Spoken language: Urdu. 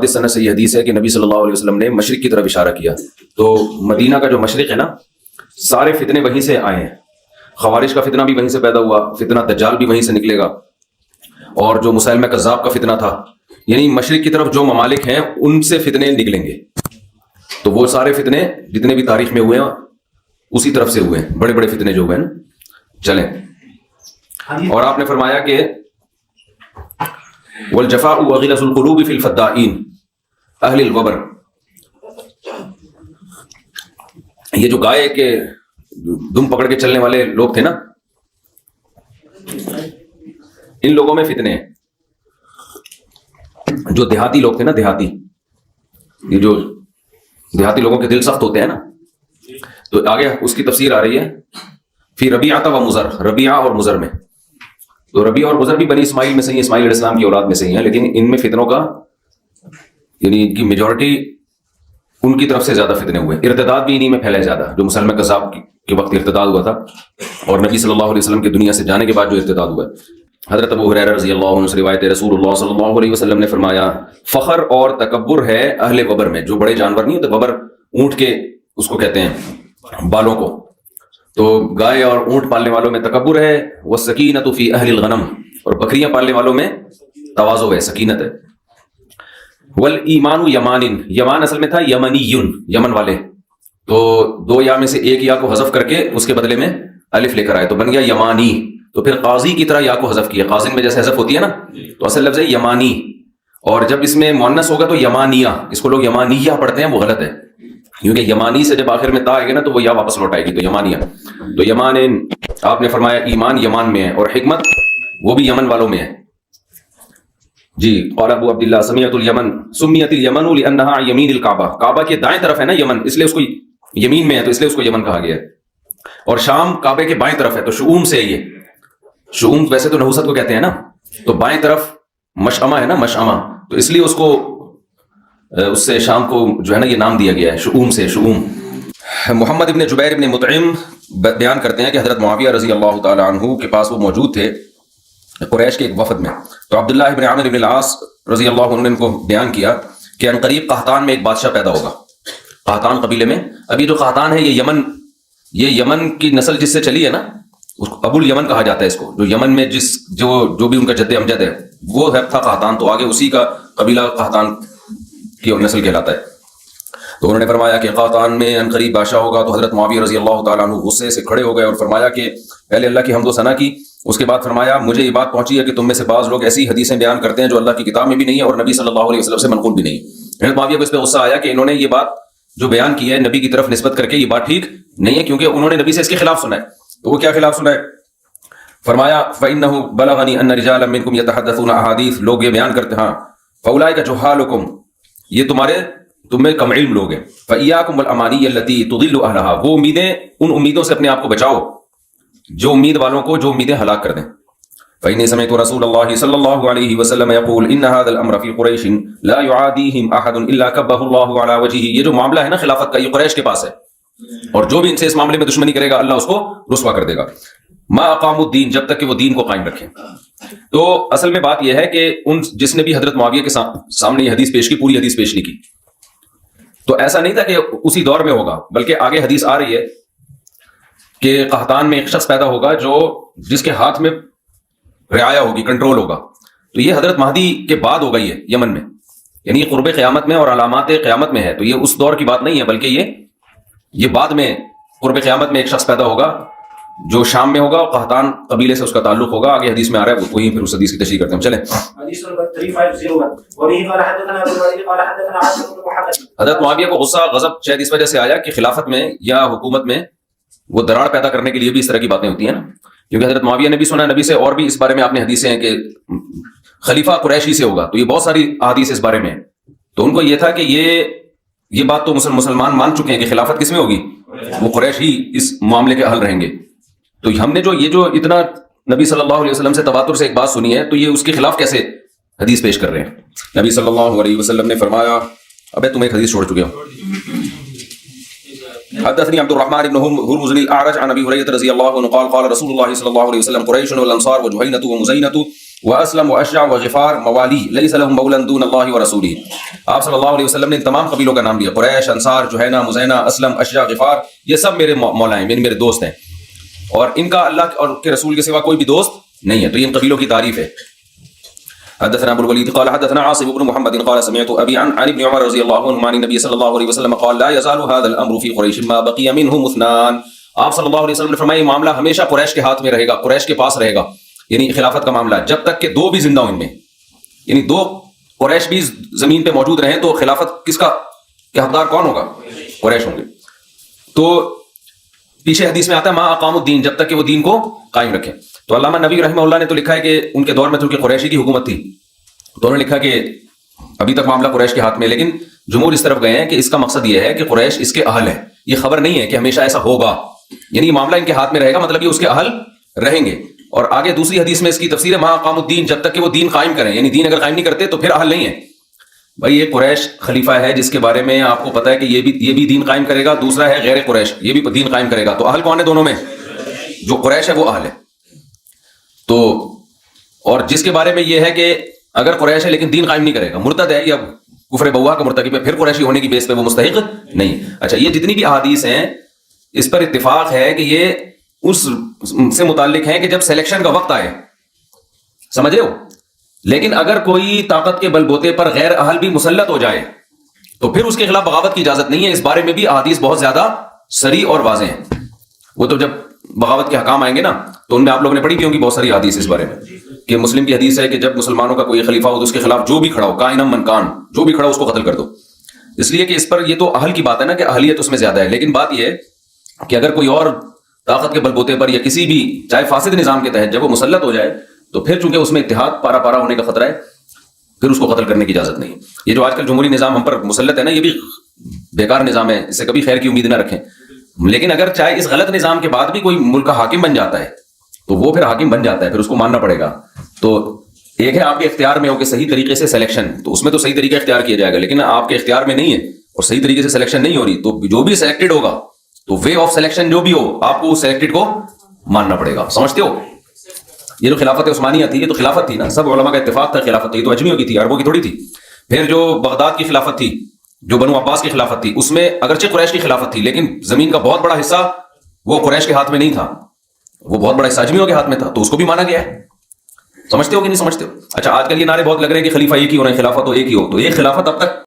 سنت سے یہ حدیث ہے کہ نبی صلی اللہ علیہ وسلم نے مشرق کی طرف اشارہ کیا. تو مدینہ کا جو مشرق ہے نا، سارے فتنے وہیں سے آئے ہیں. خوارج کا فتنہ بھی وہیں سے پیدا ہوا، فتنہ دجال بھی وہیں سے نکلے گا، اور جو مسیلمہ کذاب کا فتنہ تھا، یعنی مشرق کی طرف جو ممالک ہیں ان سے فتنے نکلیں گے. تو وہ سارے فتنے جتنے بھی تاریخ میں ہوئے ہیں اسی طرف سے ہوئے ہیں، بڑے بڑے فتنے جو ہوئے ہیں. چلیں، اور آپ نے فرمایا کہ والجفاء وغلظ القلوب فی الفدائین اہل الوبر. یہ جو گائے کے دم پکڑ کے چلنے والے لوگ تھے نا، ان لوگوں میں فتنے ہیں. جو دیہاتی لوگ تھے نا، دیہاتی، یہ جو دیہاتی لوگوں کے دل سخت ہوتے ہیں نا، تو آگے اس کی تفسیر آ رہی ہے فی ربیعہ و مضر، ربیعہ اور مضر میں. تو ربیعہ اور مضر بھی بنی اسماعیل میں سے ہی، اسماعیل علیہ السلام کی اولاد میں سے ہی ہیں، لیکن ان میں فتنوں کا یعنی ان کی میجورٹی ان کی طرف سے زیادہ فتنے ہوئے. ارتداد بھی انہی میں پھیلے زیادہ، جو مسلمہ کذاب کے وقت ارتداد ہوا تھا، اور نبی صلی اللہ علیہ وسلم کے دنیا سے جانے کے بعد جو ارتداد ہوا ہے. حضرت ابو ہریرہ رضی اللہ عنہ سے روایت ہے، رسول اللہ صلی اللہ علیہ وسلم نے فرمایا فخر اور تکبر ہے اہل وبر میں. جو بڑے جانور نہیں ہوتے، وبر اونٹ کے اس کو کہتے ہیں بالوں کو، تو گائے اور اونٹ پالنے والوں میں تکبر ہے. والسکینۃ فی اہل الغنم، اور بکریاں پالنے والوں میں تواضع ہے، سکینت ہے. والایمان یمان، یمان اصل میں تھا یمنیون، یمن والے، تو دو یا میں سے ایک یا کو حذف کر کے اس کے بدلے میں الف لے کر آئے تو بن گیا یمانی. تو پھر قاضی کی طرح یا کو حذف کیا، قاضی میں جیسے حذف ہوتی ہے نا، تو اصل لفظ ہے یمانی. اور جب اس میں مؤنث ہوگا تو یمانیہ، اس کو لوگ یمانیہ پڑھتے ہیں، وہ غلط ہے، کیونکہ یمانی سے جب آخر میں تا آئے گا نا تو وہ یا واپس لوٹ آئے گی، تو یمانیہ. تو یمان، آپ نے فرمایا ایمان یمان میں ہے، اور حکمت وہ بھی یمن والوں میں ہے. جی، قال ابو عبداللہ سمیت الیمن سمیت الیمن لانہا یمین الکعبہ، کعبہ کے دائیں طرف ہے نا یمن، اس لیے اس کو یمین میں ہے تو اس لیے اس کو یمن کہا گیا ہے. اور شام کعبے کے بائیں طرف ہے، تو شؤوم سے ہے. یہ شؤوم ویسے تو نحوست کو کہتے ہیں نا، تو بائیں طرف مشعمہ ہے نا، مشعمہ، تو اس لیے اس کو اس سے شام کو جو ہے نا یہ نام دیا گیا ہے، شؤوم سے، شؤوم. محمد ابن جبیر ابن مطعم بیان کرتے ہیں کہ حضرت معاویہ رضی اللہ تعالی عنہ کے پاس وہ موجود تھے قریش کے ایک وفد میں. تو عبداللہ ابن عامر ابن العاص رضی اللہ عنہ نے ان کو بیان کیا کہ ان قریب قحطان میں ایک بادشاہ پیدا ہوگا. قحطان قبیلے میں، ابھی جو قحطان ہے یہ یمن کی نسل جس سے چلی ہے نا، ابو الیمن کہا جاتا ہے اس کو. جو یمن میں جو بھی ان کا جد امجد ہے وہ تھا قحطان، تو آگے اسی کا قبیلہ قحطان کی نسل کہلاتا ہے. تو انہوں نے فرمایا کہ قحطان میں ان قریب بادشاہ ہوگا. تو حضرت معاویہ رضی اللہ تعالیٰ عنہ غصے سے کھڑے ہو گئے اور فرمایا کہ پہلے اللہ کی حمد و ثنا کی، اس کے بعد فرمایا مجھے یہ بات پہنچی ہے کہ تم میں سے بعض لوگ ایسی حدیثیں بیان کرتے ہیں جو اللہ کی کتاب میں بھی نہیں ہے اور نبی صلی اللہ علیہ وسلم سے منقول بھی نہیں. حضرت معاویہ کو اس پہ غصہ آیا کہ انہوں نے یہ بات جو بیان کی ہے نبی کی طرف نسبت کر کے، یہ بات ٹھیک نہیں ہے، کیونکہ انہوں نے نبی سے اس کے خلاف سنا ہے. تو وہ کیا خلاف سنا ہے؟ فرمایا فَإِنَّهُ بَلَغَنِي أَنَّ رِجَالًا مِّنكُمْ يَتَحَدَّثُونَ أَحَادِيث، لوگ یہ بیان کرتے ہیں فَأُولَٰئِكَ جُهَّالُكُمْ، یہ تم میں کم علم لوگ ہیں. فَإِيَّاكُمْ وَالْأَمَانِيَّ الَّتِي تُضِلُّ أَهْلَهَا، وہ امیدیں، ان امیدوں سے اپنے آپ کو بچاؤ جو امید والوں کو جو امیدیں ہلاک کر دیں. فإني سمعت رسول الله صلى الله عليه وسلم يقول إن هذا الأمر في قريش لا يعاديهم أحد إلا كبه الله على وجهه. یہ جو معاملہ ہے نا خلافت کا، یہ قریش کے پاس ہے، اور جو بھی ان سے اس معاملے میں دشمنی کرے گا اللہ اس کو رسوا کر دے گا. ما اقاموا الدین، جب تک کہ وہ دین کو قائم رکھیں. تو اصل میں بات یہ ہے کہ جس نے بھی حضرت معاویہ کے سامنے یہ حدیث پیش کی، پوری حدیث پیش نہیں کی، تو ایسا نہیں تھا کہ اسی دور میں ہوگا، بلکہ آگے حدیث آ رہی ہے کہ قحطان میں ایک شخص پیدا ہوگا جس کے ہاتھ میں رعایا ہوگی، کنٹرول ہوگا. تو یہ حضرت مہدی کے بعد ہوگا، یہ یمن میں، یعنی یہ قرب قیامت میں اور علامات قیامت میں ہے. تو یہ اس دور کی بات نہیں ہے، بلکہ یہ بعد میں قرب قیامت میں ایک شخص پیدا ہوگا جو شام میں ہوگا، اور قحطان قبیلے سے اس کا تعلق ہوگا. آگے حدیث میں آ رہا ہے، وہی پھر اس حدیث کی تشریح کرتے ہیں. چلیں، حضرت معاویہ کو غصہ غضب شاید اس وجہ سے آیا کہ خلافت میں یا حکومت میں وہ دراڑ پیدا کرنے کے لیے بھی اس طرح کی باتیں ہوتی ہیں نا، کیونکہ حضرت معاویہ نے بھی سنا نبی سے، اور بھی اس بارے میں آپ نے حدیثیں ہیں کہ خلیفہ قریشی سے ہوگا. تو یہ بہت ساری احادیث اس بارے میں. تو ان کو یہ تھا کہ یہ بات تو مسلمان مان چکے ہیں کہ خلافت کس میں ہوگی، وہ قریش ہی اس معاملے کے حل رہیں گے. تو ہم نے یہ جو اتنا نبی صلی اللہ علیہ وسلم سے تواتر سے ایک بات سنی ہے، تو یہ اس کے خلاف کیسے حدیث پیش کر رہے ہیں؟ نبی صلی اللہ علیہ وسلم نے فرمایا، ابے تم ایک حدیث چھوڑ چکے ہو. حدثني عبد الرحمن بن هرمز الأعرج عن أبي هريرة رضي الله عنه قال قال رسول الله صلى الله عليه وسلم قريش والأنصار وجهينة ومزينة واسلم واشجع وغفار موالي ليس لهم مولا دون الله ورسوله. آپ صلی اللہ علیہ وسلم نے ان تمام قبیلوں کا نام لیا، قریش، انصار، جہینہ، مزینہ، اسلم، اشجع، غفار، یہ سب میرے مولا ہیں، میرے دوست ہیں، اور ان کا اللہ اور کے رسول کے سوا کوئی بھی دوست نہیں ہے. تو یہ ان قبیلوں کی تعریف ہے. حدثنا ابو الوليد قال حدثنا عاصم بن محمد قال سمعت ابي عن ابن عمر رضي الله عنهما عن النبي صلى الله عليه وسلم قال لا يزال هذا الامر في قريش ما بقي منهم اثنان. آپ صلی اللہ علیہ وسلم نے فرمایا یہ معاملہ ہمیشہ قریش کے ہاتھ میں رہے گا، قریش کے پاس رہے گا، یعنی خلافت کا معاملہ، جب تک کہ دو بھی زندہ ہوں ان میں، یعنی دو قریش بھی زمین پہ موجود رہیں تو خلافت کس کا حقدار کون ہوگا؟ قریش ہوں گے. تو پیچھے حدیث میں آتا ہے ما اقام الدین، جب تک کہ وہ دین کو قائم رکھیں. تو علامہ نبی رحمہ اللہ نے تو لکھا ہے کہ ان کے دور میں چونکہ قریشی کی حکومت تھی تو انہوں نے لکھا کہ ابھی تک معاملہ قریش کے ہاتھ میں، لیکن جمہور اس طرف گئے ہیں کہ اس کا مقصد یہ ہے کہ قریش اس کے اہل ہے. یہ خبر نہیں ہے کہ ہمیشہ ایسا ہوگا، یعنی یہ معاملہ ان کے ہاتھ میں رہے گا، مطلب یہ اس کے اہل رہیں گے. اور آگے دوسری حدیث میں اس کی تفسیر ہے ما اقام الدین، جب تک کہ وہ دین قائم کریں، یعنی دین اگر قائم نہیں کرتے تو پھر اہل نہیں ہے. بھائی یہ قریش خلیفہ ہے جس کے بارے میں آپ کو پتا ہے کہ یہ بھی دین قائم کرے گا، دوسرا ہے غیر قریش، یہ بھی دین قائم کرے گا. تو اہل کون ہے دونوں میں؟ جو قریش ہے وہ اہل ہے. تو اور جس کے بارے میں یہ ہے کہ اگر قریش ہے لیکن دین قائم نہیں کرے گا، مرتد ہے یا کفر بوا کا مرتکب ہے، پھر قریشی ہونے کی بیس پہ وہ مستحق نہیں. اچھا، یہ جتنی بھی احادیث ہیں اس پر اتفاق ہے کہ یہ اس سے متعلق ہیں کہ جب سلیکشن کا وقت آئے، سمجھ رہے ہو. لیکن اگر کوئی طاقت کے بل بوتے پر غیر اہل بھی مسلط ہو جائے تو پھر اس کے خلاف بغاوت کی اجازت نہیں ہے. اس بارے میں بھی احادیث بہت زیادہ صریح اور واضح ہیں. وہ تو جب بغاوت کے حکام آئیں گے نا تو ان میں آپ لوگوں نے پڑھی بھی ہوں گی بہت ساری حدیث اس بارے میں، کہ مسلم کی حدیث ہے کہ جب مسلمانوں کا کوئی خلیفہ ہو تو اس کے خلاف جو بھی کھڑا ہو، کائنم من کان، جو بھی کھڑا ہو اس کو قتل کر دو. اس لیے کہ اس پر یہ تو اہل کی بات ہے نا کہ اہلیت اس میں زیادہ ہے. لیکن بات یہ ہے کہ اگر کوئی اور طاقت کے بل بوتے پر یا کسی بھی چاہے فاسد نظام کے تحت جب وہ مسلط ہو جائے تو پھر چونکہ اس میں اتحاد پارا پارا ہونے کا خطرہ ہے، پھر اس کو قتل کرنے کی اجازت نہیں. یہ جو آج کل جمہوری نظام ہم پر مسلط ہے نا، یہ بھی بیکار نظام ہے، اس سے کبھی خیر کی امید نہ رکھیں. لیکن اگر چاہے اس غلط نظام کے بعد بھی کوئی ملک کا حاکم بن جاتا ہے تو وہ پھر حاکم بن جاتا ہے، پھر اس کو ماننا پڑے گا. تو ایک ہے آپ کے اختیار میں ہو کہ صحیح طریقے سے سلیکشن، تو اس میں تو صحیح طریقہ اختیار کیا جائے گا، لیکن آپ کے اختیار میں نہیں ہے اور صحیح طریقے سے سلیکشن نہیں ہو رہی تو جو بھی سلیکٹڈ ہوگا تو وے آف سلیکشن جو بھی ہو آپ کو اس سلیکٹڈ کو ماننا پڑے گا. سمجھتے ہو؟ یہ جو خلافت عثمانیہ تھی یہ تو خلافت تھی نا، سب علماء کا اتفاق تھا خلافت تھی، تو اجمیوں کی تھی، عربوں کی تھوڑی تھی. پھر جو بغداد کی خلافت تھی، جو بنو عباس کی خلافت تھی، اس میں اگرچہ قریش کی خلافت تھی لیکن زمین کا بہت بڑا حصہ وہ قریش کے ہاتھ میں نہیں تھا، وہ بہت بڑا حصہ اجمیوں کے ہاتھ میں تھا، تو اس کو بھی مانا گیا ہے. سمجھتے ہو کہ نہیں سمجھتے ہو؟ اچھا، آج کل یہ نعرے بہت لگ رہے ہیں کہ خلیفہ ایک ہی ہو رہے ہیں، خلافت تو ایک ہی ہو، تو یہ خلافت اب تک